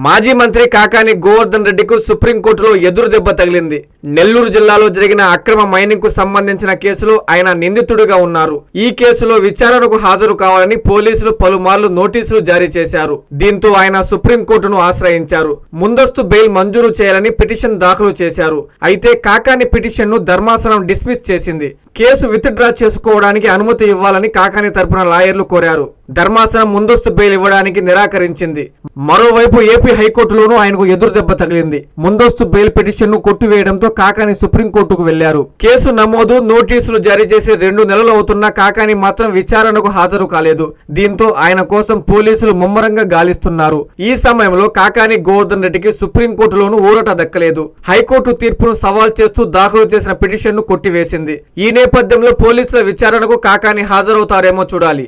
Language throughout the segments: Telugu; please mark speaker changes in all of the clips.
Speaker 1: మాజీ మంత్రి కాకాని గోవర్ధన్ రెడ్డికు సుప్రీంకోర్టులో ఎదురు దెబ్బ తగిలింది. నెల్లూరు జిల్లాలో జరిగిన అక్రమ మైనింగ్ కు సంబంధించిన కేసులో ఆయన నిందితుడిగా ఉన్నారు. ఈ కేసులో విచారణకు హాజరు కావాలని పోలీసులు పలుమార్లు నోటీసులు జారీ చేశారు. దీంతో ఆయన సుప్రీంకోర్టును ఆశ్రయించారు. ముందస్తు బెయిల్ మంజూరు చేయాలని పిటిషన్ దాఖలు చేశారు. అయితే కాకాని పిటిషన్ ను ధర్మాసనం డిస్మిస్ చేసింది. కేసు విత్డ్రా చేసుకోవడానికి అనుమతి ఇవ్వాలని కాకాని తరపున లాయర్లు కోరారు. ధర్మాసనం ముందస్తు బెయిల్ ఇవ్వడానికి నిరాకరించింది. మరోవైపు ఏపీ హైకోర్టులోనూ ఆయనకు ఎదురు దెబ్బ తగిలింది. ముందస్తు బెయిల్ పిటిషన్ ను కొట్టివేయడంతో కాకాని సుప్రీంకోర్టుకు వెళ్లారు. కేసు నమోదు, నోటీసులు జారీ చేసి 2 నెలలు అవుతున్నా కాకాని మాత్రం విచారణకు హాజరు కాలేదు. దీంతో ఆయన కోసం పోలీసులు ముమ్మరంగా గాలిస్తున్నారు. ఈ సమయంలో కాకాని గోవర్ధన్ రెడ్డికి సుప్రీంకోర్టులోనూ ఊరట దక్కలేదు. హైకోర్టు తీర్పును సవాల్ చేస్తూ దాఖలు చేసిన పిటిషన్ ను కొట్టివేసింది. ఈ నేపథ్యంలో పోలీసుల విచారణకు కాకాని హాజరవుతారేమో చూడాలి.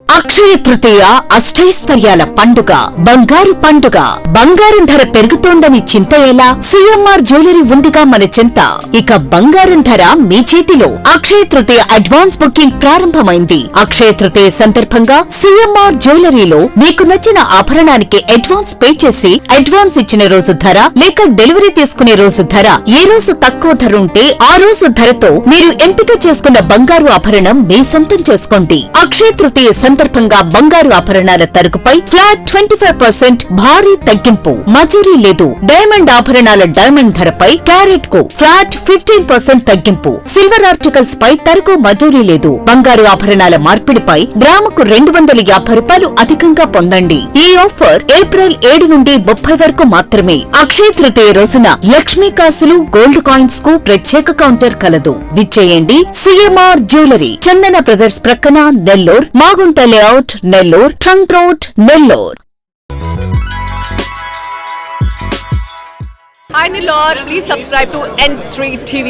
Speaker 2: అక్షయ తృతీయ అష్టైశ్వర్యాల పండుగ, బంగారు పండుగ. బంగారం ధర పెరుగుతోందని చింత ఎలా? సిఎంఆర్ జ్యువెలరీ ఉందిగా మన చింత. ఇక బంగారం ధర మీ చేతిలో. అక్షయ తృతీయ అడ్వాన్స్ బుకింగ్ ప్రారంభమైంది. అక్షయ తృతీయ సందర్భంగా సిఎంఆర్ జ్యువెలరీలో మీకు నచ్చిన ఆభరణానికి అడ్వాన్స్ పే చేసి అడ్వాన్స్ ఇచ్చిన రోజు ధర లేక డెలివరీ తీసుకునే రోజు ధర, ఏ రోజు తక్కువ ధర ఉంటే ఆ రోజు ధరతో మీరు ఎంపిక చేసుకున్న బంగారు ఆభరణం మీ సొంతం చేసుకోండి. అక్షయ తృతీయ సందర్భంగా బంగారు ఆభరణాల తరుగుపై ఫ్లాట్ 25% భారీ తగ్గింపు. మజూరీ లేదు. డైమండ్ ఆభరణాల డైమండ్ ధరపై క్యారెట్ కు ఫ్లాట్ 15% తగ్గింపు. సిల్వర్ ఆర్టికల్స్ పై తరుగు మజూరీ లేదు. బంగారు ఆభరణాల మార్పిడిపై గ్రాముకు 250 రూపాయలు అధికంగా పొందండి. ఈ ఆఫర్ ఏప్రిల్ 7 నుండి 30 వరకు మాత్రమే. అక్షయ తృతీయ రోజున లక్ష్మీ కాసులు, గోల్డ్ కాయిన్స్ కు ప్రత్యేక కౌంటర్ కలదు. విచ్చేయండి సిఎంఆర్ జ్యువెలరీ, చందన బ్రదర్స్ ప్రక్కన, Nellore, Magunta layout, Nellore, trunk road, Nellore.
Speaker 3: Hi Nellore, please subscribe to N3 TV.